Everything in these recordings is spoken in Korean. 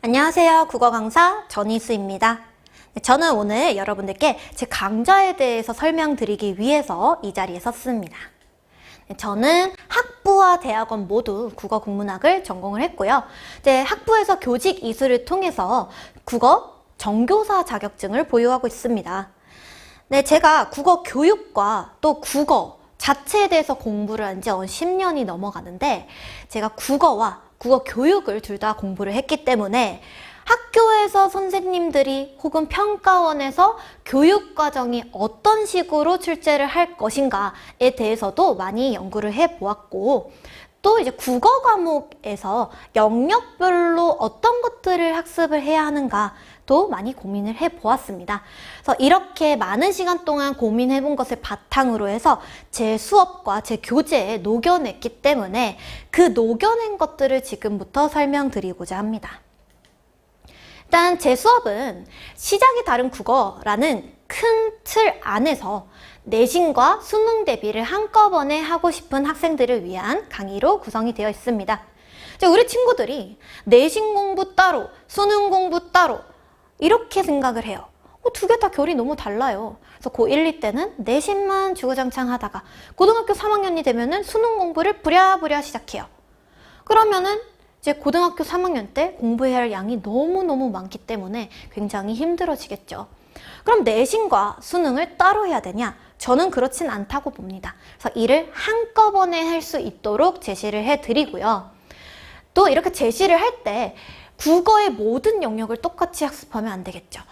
안녕하세요. 국어 강사 전희수입니다. 저는 오늘 여러분들께 제 강좌에 대해서 설명드리기 위해서 이 자리에 섰습니다. 저는 학부와 대학원 모두 국어 국문학을 전공을 했고요. 이제 학부에서 교직 이수를 통해서 국어 정교사 자격증을 보유하고 있습니다. 네, 제가 국어 교육과 또 국어 자체에 대해서 공부를 한 지 10년이 넘어가는데 제가 국어와 국어 교육을 둘 다 공부를 했기 때문에 학교에서 선생님들이 혹은 평가원에서 교육과정이 어떤 식으로 출제를 할 것인가에 대해서도 많이 연구를 해보았고, 또 이제 국어 과목에서 영역별로 어떤 것들을 학습을 해야 하는가도 많이 고민을 해보았습니다. 그래서 이렇게 많은 시간 동안 고민해본 것을 바탕으로 해서 제 수업과 제 교재에 녹여냈기 때문에 그 녹여낸 것들을 지금부터 설명드리고자 합니다. 일단 제 수업은 시작이 다른 국어라는 큰 틀 안에서 내신과 수능 대비를 한꺼번에 하고 싶은 학생들을 위한 강의로 구성이 되어 있습니다. 우리 친구들이 내신 공부 따로, 수능 공부 따로 이렇게 생각을 해요. 두 개 다 결이 너무 달라요. 그래서 고1, 2 때는 내신만 주구장창 하다가 고등학교 3학년이 되면은 수능 공부를 부랴부랴 시작해요. 그러면은 이제 고등학교 3학년 때 공부해야 할 양이 너무너무 많기 때문에 굉장히 힘들어지겠죠. 그럼 내신과 수능을 따로 해야 되냐? 저는 그렇진 않다고 봅니다. 그래서 이를 한꺼번에 할 수 있도록 제시를 해드리고요. 또 이렇게 제시를 할 때 국어의 모든 영역을 똑같이 학습하면 안 되겠죠.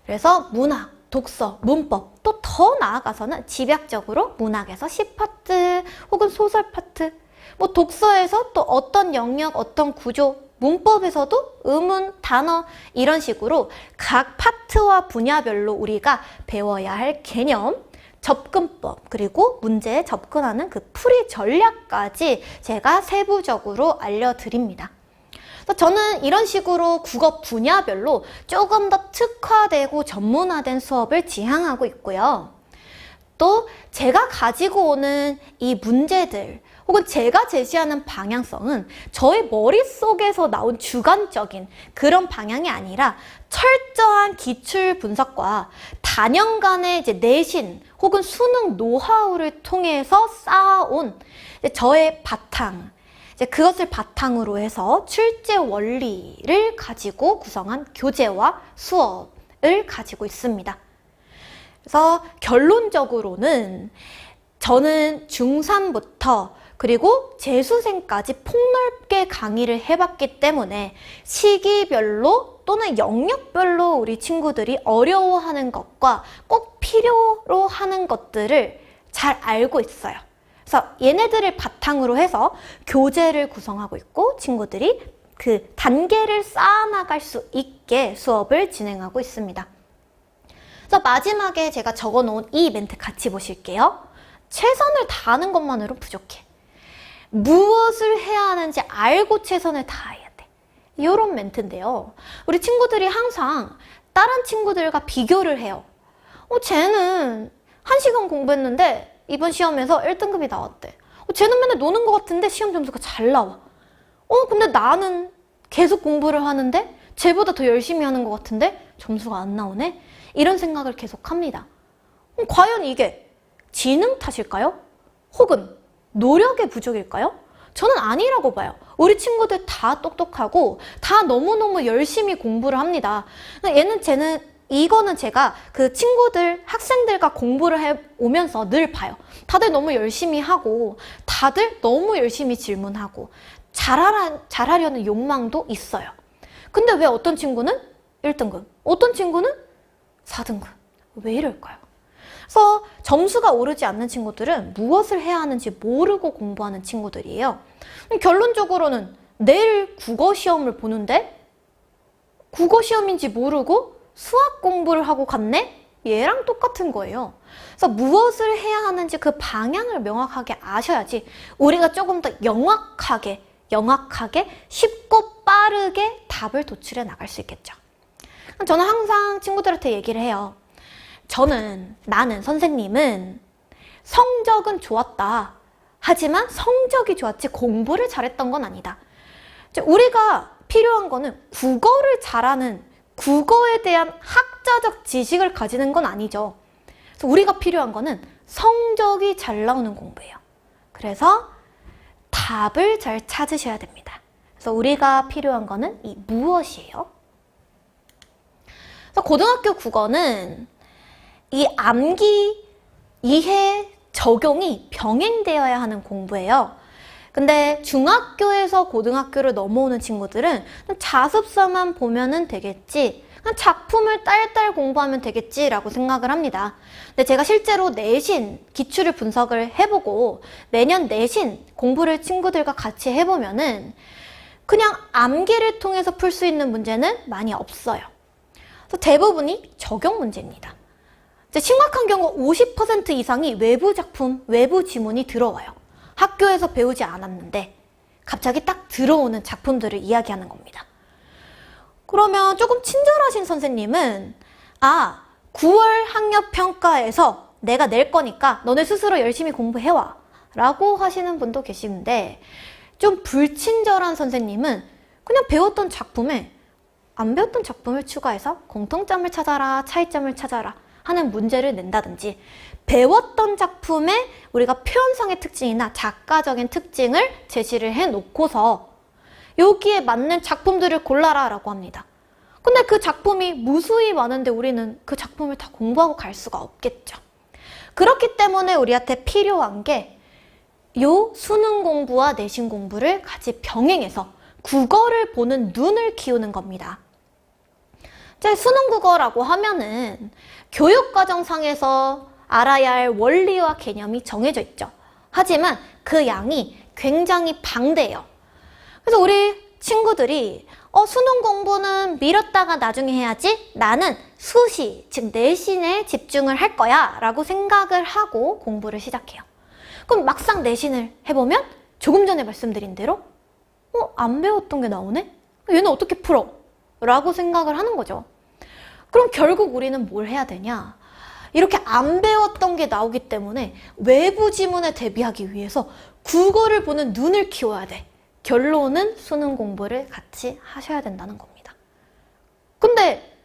그래서 문학, 독서, 문법, 또 더 나아가서는 집약적으로 문학에서 시파트 혹은 소설 파트, 독서에서 또 어떤 영역, 어떤 구조, 문법에서도 의문, 단어 이런 식으로 각 파트와 분야별로 우리가 배워야 할 개념, 접근법, 그리고 문제에 접근하는 그 풀이 전략까지 제가 세부적으로 알려드립니다. 저는 이런 식으로 국어 분야별로 조금 더 특화되고 전문화된 수업을 지향하고 있고요. 또 제가 가지고 오는 이 문제들 혹은 제가 제시하는 방향성은 저의 머릿속에서 나온 주관적인 그런 방향이 아니라 철저한 기출 분석과 단연간의 이제 내신 혹은 수능 노하우를 통해서 쌓아온 저의 바탕, 그것을 바탕으로 해서 출제 원리를 가지고 구성한 교재와 수업을 가지고 있습니다. 그래서 결론적으로는 저는 중3부터 그리고 재수생까지 폭넓게 강의를 해봤기 때문에 시기별로 또는 영역별로 우리 친구들이 어려워하는 것과 꼭 필요로 하는 것들을 잘 알고 있어요. 그래서 얘네들을 바탕으로 해서 교재를 구성하고 있고 친구들이 그 단계를 쌓아나갈 수 있게 수업을 진행하고 있습니다. 그래서 마지막에 제가 적어놓은 이 멘트 같이 보실게요. 최선을 다하는 것만으로 부족해. 무엇을 해야 하는지 알고 최선을 다해야 돼. 이런 멘트인데요. 우리 친구들이 항상 다른 친구들과 비교를 해요. 쟤는 1시간 공부했는데 이번 시험에서 1등급이 나왔대. 쟤는 맨날 노는 것 같은데 시험 점수가 잘 나와. 근데 나는 계속 공부를 하는데 쟤보다 더 열심히 하는 것 같은데 점수가 안 나오네? 이런 생각을 계속 합니다. 과연 이게 지능 탓일까요? 혹은 노력의 부족일까요? 저는 아니라고 봐요. 우리 친구들 다 똑똑하고 다 너무너무 열심히 공부를 합니다. 이거는 제가 그 친구들, 학생들과 공부를 해오면서 늘 봐요. 다들 너무 열심히 하고 다들 너무 열심히 질문하고 잘하려는 욕망도 있어요. 근데 왜 어떤 친구는 1등급, 어떤 친구는 4등급? 왜 이럴까요? 그래서 점수가 오르지 않는 친구들은 무엇을 해야 하는지 모르고 공부하는 친구들이에요. 결론적으로는 내일 국어 시험을 보는데 국어 시험인지 모르고 수학 공부를 하고 갔네? 얘랑 똑같은 거예요. 그래서 무엇을 해야 하는지 그 방향을 명확하게 아셔야지 우리가 조금 더 영악하게 쉽고 빠르게 답을 도출해 나갈 수 있겠죠. 저는 항상 친구들한테 얘기를 해요. 나는 선생님은 성적은 좋았다. 하지만 성적이 좋았지 공부를 잘했던 건 아니다. 우리가 필요한 거는 국어를 잘하는, 국어에 대한 학자적 지식을 가지는 건 아니죠. 그래서 우리가 필요한 거는 성적이 잘 나오는 공부예요. 그래서 답을 잘 찾으셔야 됩니다. 그래서 우리가 필요한 거는 이 무엇이에요? 그래서 고등학교 국어는 이 암기, 이해, 적용이 병행되어야 하는 공부예요. 근데 중학교에서 고등학교를 넘어오는 친구들은 자습서만 보면은 되겠지, 작품을 딸딸 공부하면 되겠지라고 생각을 합니다. 근데 제가 실제로 내신 기출을 분석을 해보고 내년 내신 공부를 친구들과 같이 해보면은 그냥 암기를 통해서 풀 수 있는 문제는 많이 없어요. 그래서 대부분이 적용 문제입니다. 이제 심각한 경우 50% 이상이 외부 작품, 외부 지문이 들어와요. 학교에서 배우지 않았는데 갑자기 딱 들어오는 작품들을 이야기하는 겁니다. 그러면 조금 친절하신 선생님은 9월 학력평가에서 내가 낼 거니까 너네 스스로 열심히 공부해와 라고 하시는 분도 계시는데, 좀 불친절한 선생님은 그냥 배웠던 작품에 안 배웠던 작품을 추가해서 공통점을 찾아라, 차이점을 찾아라 하는 문제를 낸다든지, 배웠던 작품에 우리가 표현상의 특징이나 작가적인 특징을 제시를 해놓고서 여기에 맞는 작품들을 골라라 라고 합니다. 근데 그 작품이 무수히 많은데 우리는 그 작품을 다 공부하고 갈 수가 없겠죠. 그렇기 때문에 우리한테 필요한 게 요 수능 공부와 내신 공부를 같이 병행해서 국어를 보는 눈을 키우는 겁니다. 이제 수능 국어라고 하면은 교육과정상에서 알아야 할 원리와 개념이 정해져 있죠. 하지만 그 양이 굉장히 방대해요. 그래서 우리 친구들이 수능 공부는 미뤘다가 나중에 해야지, 나는 수시, 즉 내신에 집중을 할 거야 라고 생각을 하고 공부를 시작해요. 그럼 막상 내신을 해보면 조금 전에 말씀드린 대로 안 배웠던 게 나오네? 얘는 어떻게 풀어? 라고 생각을 하는 거죠. 그럼 결국 우리는 뭘 해야 되냐? 이렇게 안 배웠던 게 나오기 때문에 외부 지문에 대비하기 위해서 국어를 보는 눈을 키워야 돼. 결론은 수능 공부를 같이 하셔야 된다는 겁니다. 근데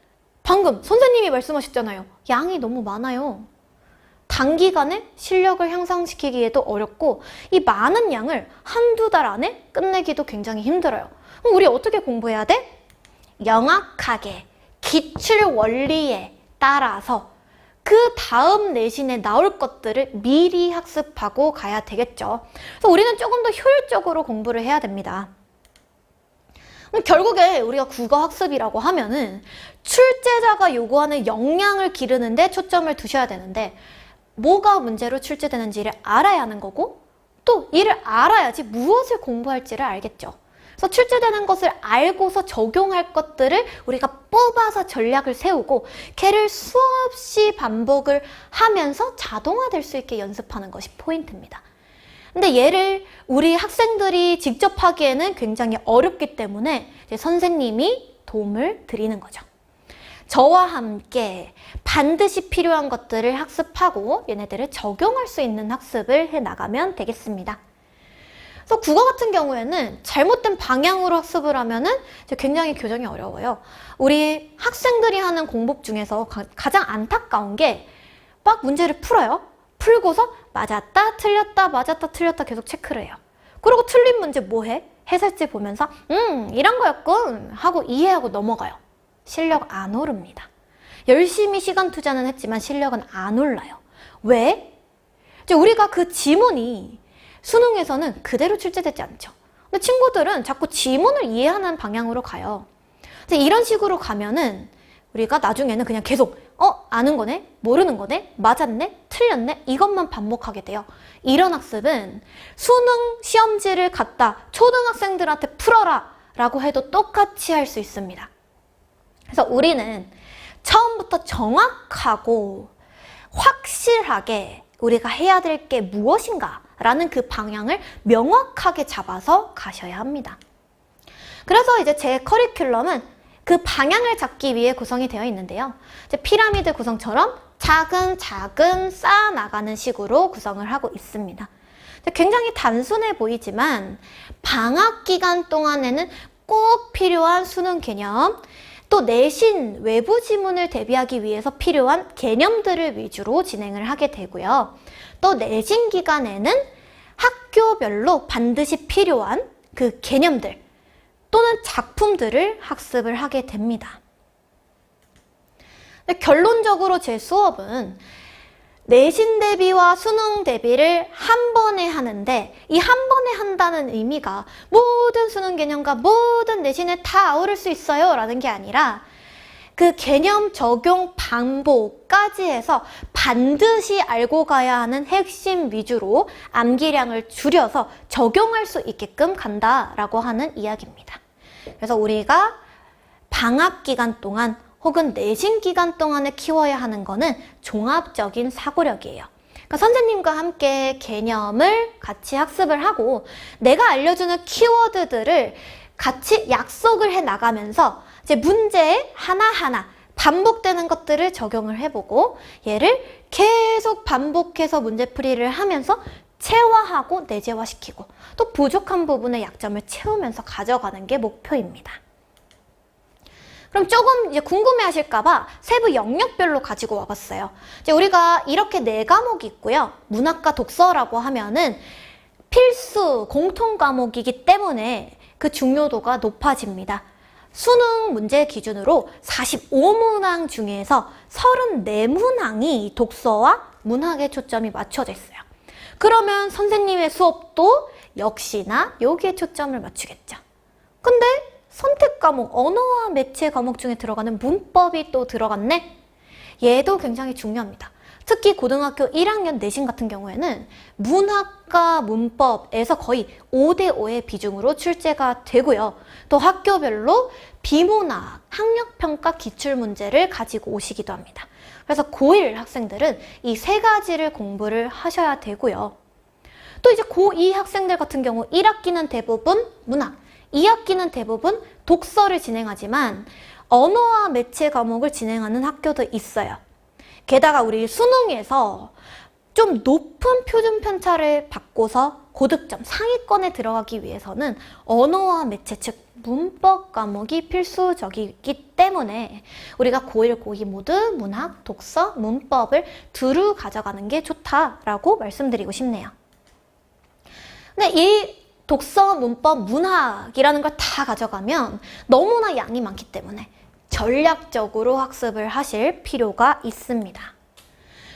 방금 선생님이 말씀하셨잖아요. 양이 너무 많아요. 단기간에 실력을 향상시키기에도 어렵고 이 많은 양을 한두 달 안에 끝내기도 굉장히 힘들어요. 그럼 우리 어떻게 공부해야 돼? 명확하게 기출 원리에 따라서 그 다음 내신에 나올 것들을 미리 학습하고 가야 되겠죠. 그래서 우리는 조금 더 효율적으로 공부를 해야 됩니다. 결국에 우리가 국어 학습이라고 하면은 출제자가 요구하는 역량을 기르는데 초점을 두셔야 되는데, 뭐가 문제로 출제되는지를 알아야 하는 거고, 또 이를 알아야지 무엇을 공부할지를 알겠죠. 그래서 출제되는 것을 알고서 적용할 것들을 우리가 뽑아서 전략을 세우고 걔를 수없이 반복을 하면서 자동화될 수 있게 연습하는 것이 포인트입니다. 근데 얘를 우리 학생들이 직접 하기에는 굉장히 어렵기 때문에 이제 선생님이 도움을 드리는 거죠. 저와 함께 반드시 필요한 것들을 학습하고 얘네들을 적용할 수 있는 학습을 해나가면 되겠습니다. 그래서 국어 같은 경우에는 잘못된 방향으로 학습을 하면은 굉장히 교정이 어려워요. 우리 학생들이 하는 공부 중에서 가장 안타까운 게 막 문제를 풀어요. 풀고서 맞았다, 틀렸다, 맞았다, 틀렸다 계속 체크를 해요. 그리고 틀린 문제 뭐 해? 해설지 보면서 이런 거였군 하고 이해하고 넘어가요. 실력 안 오릅니다. 열심히 시간 투자는 했지만 실력은 안 올라요. 왜? 이제 우리가 그 지문이 수능에서는 그대로 출제되지 않죠. 근데 친구들은 자꾸 지문을 이해하는 방향으로 가요. 이런 식으로 가면은 우리가 나중에는 그냥 계속 아는 거네? 모르는 거네? 맞았네? 틀렸네? 이것만 반복하게 돼요. 이런 학습은 수능 시험지를 갖다 초등학생들한테 풀어라 라고 해도 똑같이 할 수 있습니다. 그래서 우리는 처음부터 정확하고 확실하게 우리가 해야 될 게 무엇인가 라는 그 방향을 명확하게 잡아서 가셔야 합니다. 그래서 이제 제 커리큘럼은 그 방향을 잡기 위해 구성이 되어 있는데요. 이제 피라미드 구성처럼 차근차근 쌓아나가는 식으로 구성을 하고 있습니다. 굉장히 단순해 보이지만 방학 기간 동안에는 꼭 필요한 수능 개념, 또 내신 외부 지문을 대비하기 위해서 필요한 개념들을 위주로 진행을 하게 되고요. 또 내신 기간에는 학교별로 반드시 필요한 그 개념들 또는 작품들을 학습을 하게 됩니다. 결론적으로 제 수업은 내신 대비와 수능 대비를 한 번에 하는데, 이 한 번에 한다는 의미가 모든 수능 개념과 모든 내신에 다 아우를 수 있어요 라는 게 아니라 그 개념 적용 방법까지 해서 반드시 알고 가야 하는 핵심 위주로 암기량을 줄여서 적용할 수 있게끔 간다라고 하는 이야기입니다. 그래서 우리가 방학 기간 동안 혹은 내신 기간 동안에 키워야 하는 거는 종합적인 사고력이에요. 그러니까 선생님과 함께 개념을 같이 학습을 하고 내가 알려주는 키워드들을 같이 약속을 해 나가면서 이제 문제에 하나하나 반복되는 것들을 적용을 해보고 얘를 계속 반복해서 문제풀이를 하면서 체화하고 내재화시키고 또 부족한 부분의 약점을 채우면서 가져가는 게 목표입니다. 그럼 조금 이제 궁금해 하실까봐 세부 영역별로 가지고 와봤어요. 이제 우리가 이렇게 4과목이 있고요. 문학과 독서라고 하면은 필수 공통 과목이기 때문에 그 중요도가 높아집니다. 수능 문제 기준으로 45문항 중에서 34문항이 독서와 문학에 초점이 맞춰져 있어요. 그러면 선생님의 수업도 역시나 여기에 초점을 맞추겠죠. 근데 선택 과목, 언어와 매체 과목 중에 들어가는 문법이 또 들어갔네? 얘도 굉장히 중요합니다. 특히 고등학교 1학년 내신 같은 경우에는 문학과 문법에서 거의 5대5의 비중으로 출제가 되고요. 또 학교별로 비문학, 학력평가 기출문제를 가지고 오시기도 합니다. 그래서 고1 학생들은 이 3가지를 공부를 하셔야 되고요. 또 이제 고2 학생들 같은 경우 1학기는 대부분 문학, 2학기는 대부분 독서를 진행하지만 언어와 매체 과목을 진행하는 학교도 있어요. 게다가 우리 수능에서 좀 높은 표준 편차를 받고서 고득점 상위권에 들어가기 위해서는 언어와 매체 즉 문법 과목이 필수적이기 때문에 우리가 고1, 고2 모두 문학, 독서, 문법을 두루 가져가는 게 좋다라고 말씀드리고 싶네요. 근데 이 독서, 문법, 문학이라는 걸 다 가져가면 너무나 양이 많기 때문에 전략적으로 학습을 하실 필요가 있습니다.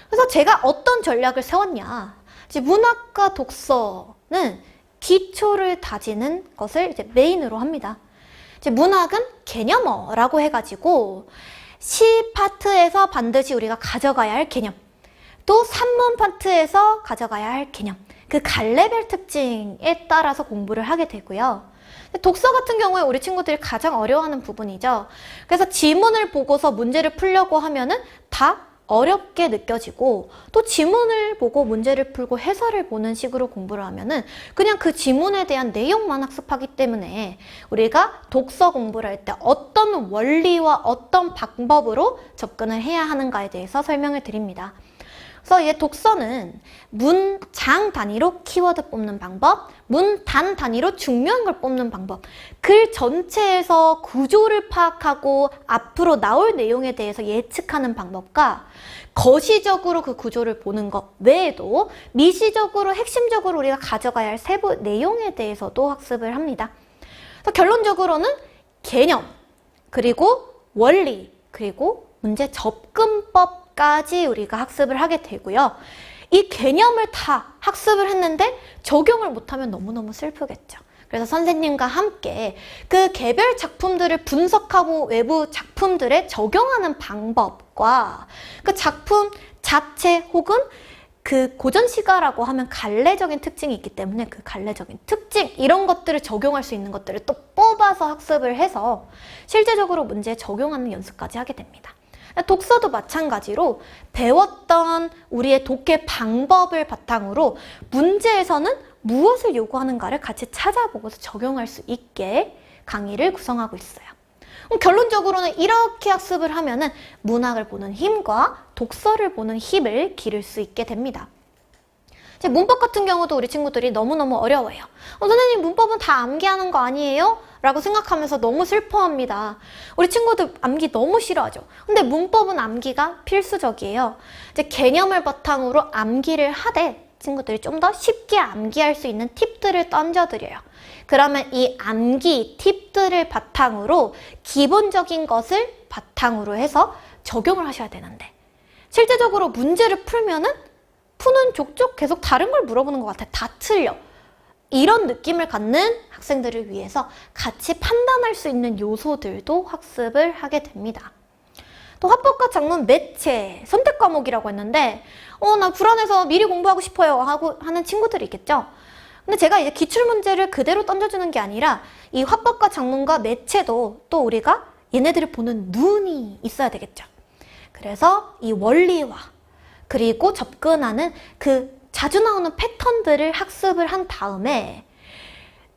그래서 제가 어떤 전략을 세웠냐. 이제 문학과 독서는 기초를 다지는 것을 이제 메인으로 합니다. 이제 문학은 개념어라고 해가지고 시 파트에서 반드시 우리가 가져가야 할 개념, 또 산문 파트에서 가져가야 할 개념, 그 갈래별 특징에 따라서 공부를 하게 되고요. 독서 같은 경우에 우리 친구들이 가장 어려워하는 부분이죠. 그래서 지문을 보고서 문제를 풀려고 하면은 다 어렵게 느껴지고, 또 지문을 보고 문제를 풀고 해설을 보는 식으로 공부를 하면은 그냥 그 지문에 대한 내용만 학습하기 때문에 우리가 독서 공부를 할 때 어떤 원리와 어떤 방법으로 접근을 해야 하는가에 대해서 설명을 드립니다. 그래서 이제 독서는 문장 단위로 키워드 뽑는 방법, 문단 단위로 중요한 걸 뽑는 방법, 글 전체에서 구조를 파악하고 앞으로 나올 내용에 대해서 예측하는 방법과 거시적으로 그 구조를 보는 것 외에도 미시적으로 핵심적으로 우리가 가져가야 할 세부 내용에 대해서도 학습을 합니다. 그래서 결론적으로는 개념, 그리고 원리, 그리고 문제 접근법 까지 우리가 학습을 하게 되고요. 이 개념을 다 학습을 했는데 적용을 못하면 너무너무 슬프겠죠. 그래서 선생님과 함께 그 개별 작품들을 분석하고 외부 작품들에 적용하는 방법과 그 작품 자체 혹은 그 고전시가라고 하면 갈래적인 특징이 있기 때문에 그 갈래적인 특징 이런 것들을 적용할 수 있는 것들을 또 뽑아서 학습을 해서 실제적으로 문제에 적용하는 연습까지 하게 됩니다. 독서도 마찬가지로 배웠던 우리의 독해 방법을 바탕으로 문제에서는 무엇을 요구하는가를 같이 찾아보고서 적용할 수 있게 강의를 구성하고 있어요. 결론적으로는 이렇게 학습을 하면은 문학을 보는 힘과 독서를 보는 힘을 기를 수 있게 됩니다. 문법 같은 경우도 우리 친구들이 너무너무 어려워해요. 선생님 문법은 다 암기하는 거 아니에요? 라고 생각하면서 너무 슬퍼합니다. 우리 친구들 암기 너무 싫어하죠. 근데 문법은 암기가 필수적이에요. 이제 개념을 바탕으로 암기를 하되 친구들이 좀 더 쉽게 암기할 수 있는 팁들을 던져드려요. 그러면 이 암기 팁들을 바탕으로 기본적인 것을 바탕으로 해서 적용을 하셔야 되는데 실제적으로 문제를 풀면은 푸는 족족 계속 다른 걸 물어보는 것 같아요. 다 틀려. 이런 느낌을 갖는 학생들을 위해서 같이 판단할 수 있는 요소들도 학습을 하게 됩니다. 또 화법과 작문, 매체, 선택 과목이라고 했는데 나 불안해서 미리 공부하고 싶어요 하고 하는 친구들이 있겠죠. 근데 제가 이제 기출문제를 그대로 던져주는 게 아니라 이 화법과 작문과 매체도 또 우리가 얘네들을 보는 눈이 있어야 되겠죠. 그래서 이 원리와 그리고 접근하는 그 자주 나오는 패턴들을 학습을 한 다음에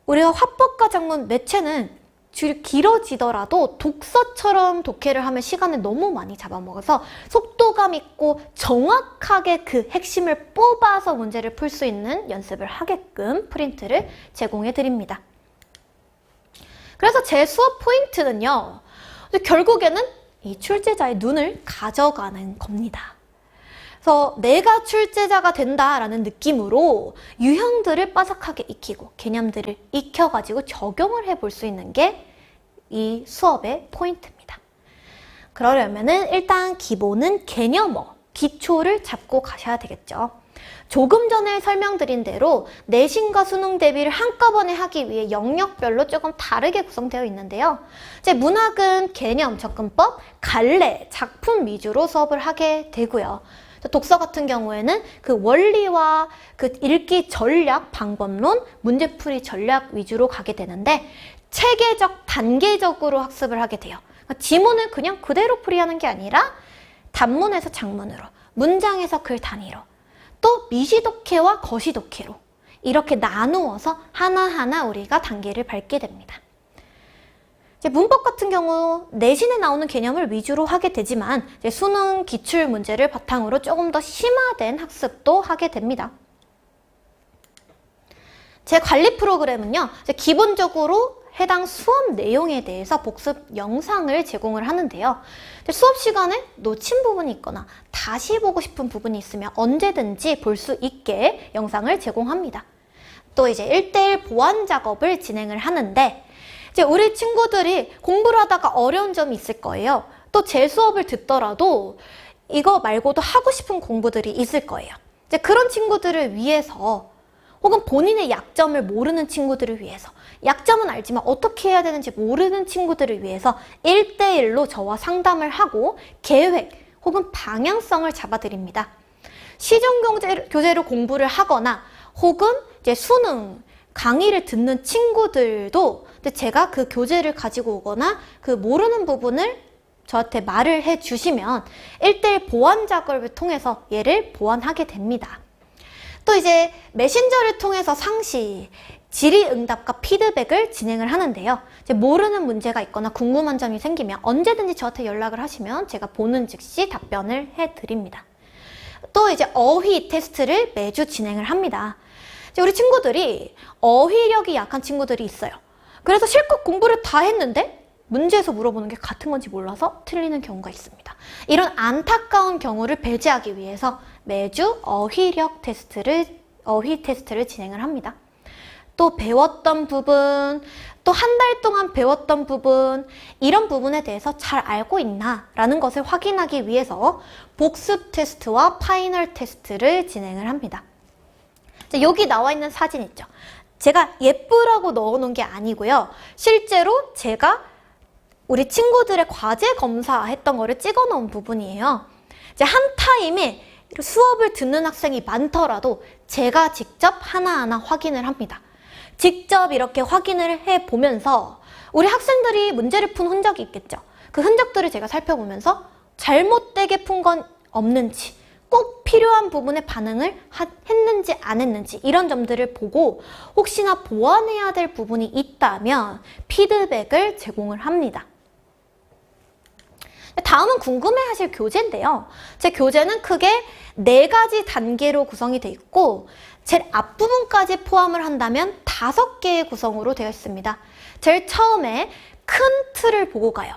우리가 화법과 작문, 매체는 줄 길어지더라도 독서처럼 독해를 하면 시간을 너무 많이 잡아먹어서 속도감 있고 정확하게 그 핵심을 뽑아서 문제를 풀 수 있는 연습을 하게끔 프린트를 제공해 드립니다. 그래서 제 수업 포인트는요, 결국에는 이 출제자의 눈을 가져가는 겁니다. 그래서 내가 출제자가 된다라는 느낌으로 유형들을 빠삭하게 익히고 개념들을 익혀가지고 적용을 해볼 수 있는 게 이 수업의 포인트입니다. 그러려면은 일단 기본은 개념어, 기초를 잡고 가셔야 되겠죠. 조금 전에 설명드린 대로 내신과 수능 대비를 한꺼번에 하기 위해 영역별로 조금 다르게 구성되어 있는데요. 이제 문학은 개념, 접근법, 갈래, 작품 위주로 수업을 하게 되고요. 독서 같은 경우에는 그 원리와 그 읽기 전략, 방법론, 문제풀이 전략 위주로 가게 되는데 체계적, 단계적으로 학습을 하게 돼요. 지문을 그냥 그대로 풀이하는 게 아니라 단문에서 장문으로, 문장에서 글 단위로, 또 미시독해와 거시독해로 이렇게 나누어서 하나하나 우리가 단계를 밟게 됩니다. 이제 문법 같은 경우 내신에 나오는 개념을 위주로 하게 되지만 이제 수능 기출 문제를 바탕으로 조금 더 심화된 학습도 하게 됩니다. 제 관리 프로그램은요, 이제 기본적으로 해당 수업 내용에 대해서 복습 영상을 제공을 하는데요. 수업 시간에 놓친 부분이 있거나 다시 보고 싶은 부분이 있으면 언제든지 볼 수 있게 영상을 제공합니다. 또 이제 1:1 보완 작업을 진행을 하는데 이제 우리 친구들이 공부를 하다가 어려운 점이 있을 거예요. 또 제 수업을 듣더라도 이거 말고도 하고 싶은 공부들이 있을 거예요. 이제 그런 친구들을 위해서 혹은 본인의 약점을 모르는 친구들을 위해서 약점은 알지만 어떻게 해야 되는지 모르는 친구들을 위해서 1:1로 저와 상담을 하고 계획 혹은 방향성을 잡아드립니다. 시중교재로 공부를 하거나 혹은 이제 수능 강의를 듣는 친구들도 제가 그 교재를 가지고 오거나 그 모르는 부분을 저한테 말을 해주시면 1:1 보완 작업을 통해서 얘를 보완하게 됩니다. 또 이제 메신저를 통해서 상시, 질의응답과 피드백을 진행을 하는데요. 이제 모르는 문제가 있거나 궁금한 점이 생기면 언제든지 저한테 연락을 하시면 제가 보는 즉시 답변을 해드립니다. 또 이제 어휘 테스트를 매주 진행을 합니다. 이제 우리 친구들이 어휘력이 약한 친구들이 있어요. 그래서 실컷 공부를 다 했는데 문제에서 물어보는 게 같은 건지 몰라서 틀리는 경우가 있습니다. 이런 안타까운 경우를 배제하기 위해서 매주 어휘 테스트를 진행을 합니다. 또 배웠던 부분, 또 한 달 동안 배웠던 부분, 이런 부분에 대해서 잘 알고 있나? 라는 것을 확인하기 위해서 복습 테스트와 파이널 테스트를 진행을 합니다. 여기 나와 있는 사진 있죠? 제가 예쁘라고 넣어놓은 게 아니고요. 실제로 제가 우리 친구들의 과제 검사했던 거를 찍어 놓은 부분이에요. 이제 한 타임에 수업을 듣는 학생이 많더라도 제가 직접 하나하나 확인을 합니다. 직접 이렇게 확인을 해보면서 우리 학생들이 문제를 푼 흔적이 있겠죠. 그 흔적들을 제가 살펴보면서 잘못되게 푼 건 없는지, 꼭 필요한 부분에 반응을 했는지 안 했는지 이런 점들을 보고 혹시나 보완해야 될 부분이 있다면 피드백을 제공을 합니다. 다음은 궁금해하실 교재인데요. 제 교재는 크게 4가지 단계로 구성이 되어 있고 제일 앞부분까지 포함을 한다면 5개의 구성으로 되어 있습니다. 제일 처음에 큰 틀을 보고 가요.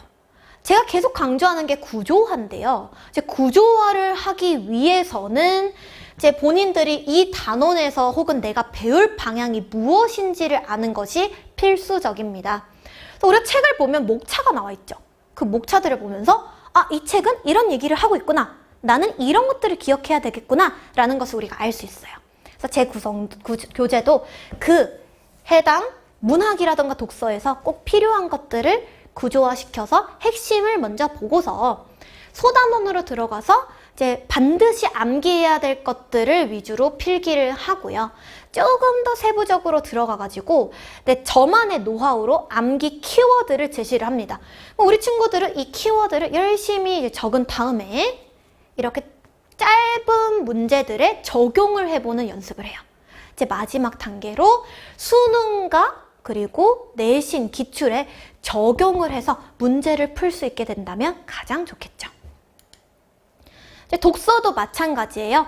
제가 계속 강조하는 게 구조화인데요. 이제 구조화를 하기 위해서는 이제 본인들이 이 단원에서 혹은 내가 배울 방향이 무엇인지를 아는 것이 필수적입니다. 그래서 우리가 책을 보면 목차가 나와 있죠. 그 목차들을 보면서 아, 이 책은 이런 얘기를 하고 있구나. 나는 이런 것들을 기억해야 되겠구나. 라는 것을 우리가 알 수 있어요. 그래서 제 교재도 그 해당 문학이라던가 독서에서 꼭 필요한 것들을 구조화시켜서 핵심을 먼저 보고서 소단원으로 들어가서 이제 반드시 암기해야 될 것들을 위주로 필기를 하고요. 조금 더 세부적으로 들어가가지고 저만의 노하우로 암기 키워드를 제시를 합니다. 우리 친구들은 이 키워드를 열심히 이제 적은 다음에 이렇게 짧은 문제들에 적용을 해보는 연습을 해요. 이제 마지막 단계로 수능과 그리고 내신, 기출에 적용을 해서 문제를 풀 수 있게 된다면 가장 좋겠죠. 이제 독서도 마찬가지예요.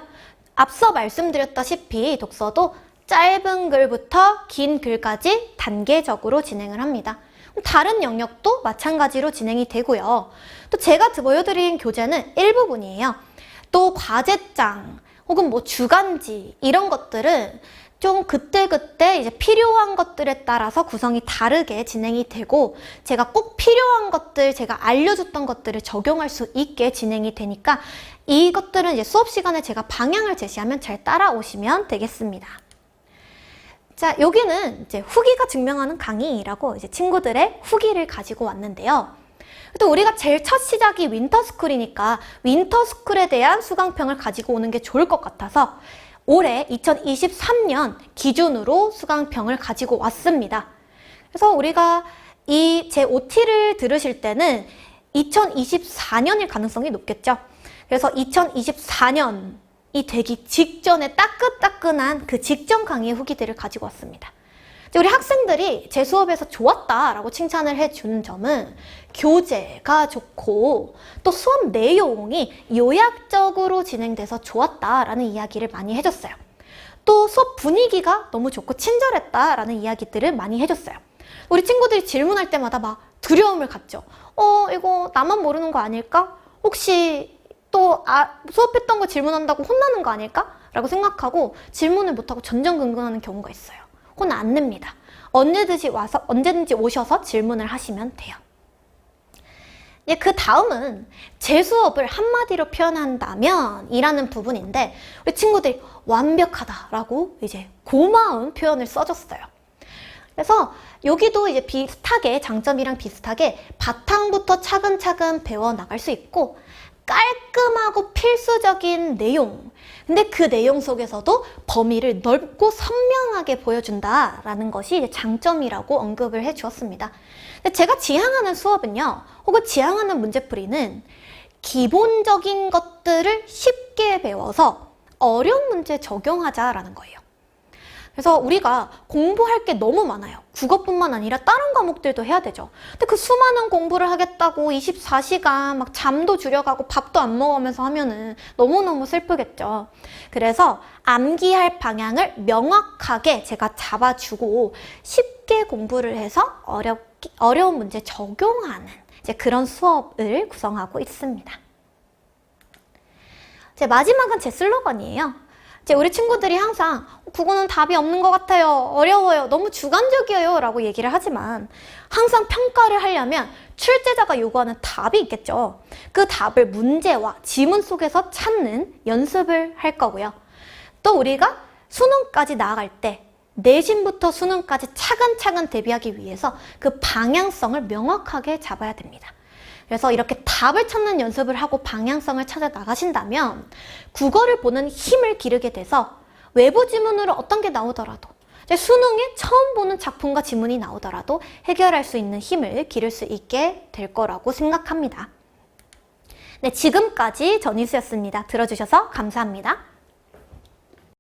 앞서 말씀드렸다시피 독서도 짧은 글부터 긴 글까지 단계적으로 진행을 합니다. 다른 영역도 마찬가지로 진행이 되고요. 또 제가 보여드린 교재는 일부분이에요. 또 과제장 혹은 뭐 주간지 이런 것들은 좀 그때그때 이제 필요한 것들에 따라서 구성이 다르게 진행이 되고 제가 꼭 필요한 것들, 제가 알려줬던 것들을 적용할 수 있게 진행이 되니까 이것들은 이제 수업 시간에 제가 방향을 제시하면 잘 따라오시면 되겠습니다. 자, 여기는 이제 후기가 증명하는 강의라고 이제 친구들의 후기를 가지고 왔는데요. 또 우리가 제일 첫 시작이 윈터스쿨이니까 윈터스쿨에 대한 수강평을 가지고 오는 게 좋을 것 같아서 올해 2023년 기준으로 수강평을 가지고 왔습니다. 그래서 우리가 이 제 OT를 들으실 때는 2024년일 가능성이 높겠죠. 그래서 2024년이 되기 직전에 따끈따끈한 그 직전 강의의 후기들을 가지고 왔습니다. 우리 학생들이 제 수업에서 좋았다라고 칭찬을 해주는 점은 교재가 좋고 또 수업 내용이 요약적으로 진행돼서 좋았다라는 이야기를 많이 해줬어요. 또 수업 분위기가 너무 좋고 친절했다라는 이야기들을 많이 해줬어요. 우리 친구들이 질문할 때마다 막 두려움을 갖죠. 이거 나만 모르는 거 아닐까? 혹시 또 수업했던 거 질문한다고 혼나는 거 아닐까? 라고 생각하고 질문을 못하고 전전긍긍하는 경우가 있어요. 혼 안 냅니다. 언제든지 오셔서 질문을 하시면 돼요. 그 다음은 제 수업을 한마디로 표현한다면 이라는 부분인데 우리 친구들이 완벽하다라고 이제 고마운 표현을 써줬어요. 그래서 여기도 이제 비슷하게 장점이랑 비슷하게 바탕부터 차근차근 배워나갈 수 있고 깔끔하고 필수적인 내용, 근데 그 내용 속에서도 범위를 넓고 선명하게 보여준다라는 것이 이제 장점이라고 언급을 해 주었습니다. 제가 지향하는 수업은요, 혹은 지향하는 문제풀이는 기본적인 것들을 쉽게 배워서 어려운 문제에 적용하자라는 거예요. 그래서 우리가 공부할 게 너무 많아요. 국어뿐만 아니라 다른 과목들도 해야 되죠. 근데 그 수많은 공부를 하겠다고 24시간 막 잠도 줄여가고 밥도 안 먹으면서 하면은 너무너무 슬프겠죠. 그래서 암기할 방향을 명확하게 제가 잡아주고 쉽게 공부를 해서 어려운 문제 적용하는 이제 그런 수업을 구성하고 있습니다. 이제 마지막은 제 슬로건이에요. 이제 우리 친구들이 항상 그거는 답이 없는 것 같아요. 어려워요. 너무 주관적이에요. 라고 얘기를 하지만 항상 평가를 하려면 출제자가 요구하는 답이 있겠죠. 그 답을 문제와 지문 속에서 찾는 연습을 할 거고요. 또 우리가 수능까지 나아갈 때 내신부터 수능까지 차근차근 대비하기 위해서 그 방향성을 명확하게 잡아야 됩니다. 그래서 이렇게 답을 찾는 연습을 하고 방향성을 찾아 나가신다면 국어를 보는 힘을 기르게 돼서 외부 지문으로 어떤 게 나오더라도 수능에 처음 보는 작품과 지문이 나오더라도 해결할 수 있는 힘을 기를 수 있게 될 거라고 생각합니다. 네, 지금까지 전희수였습니다. 들어주셔서 감사합니다.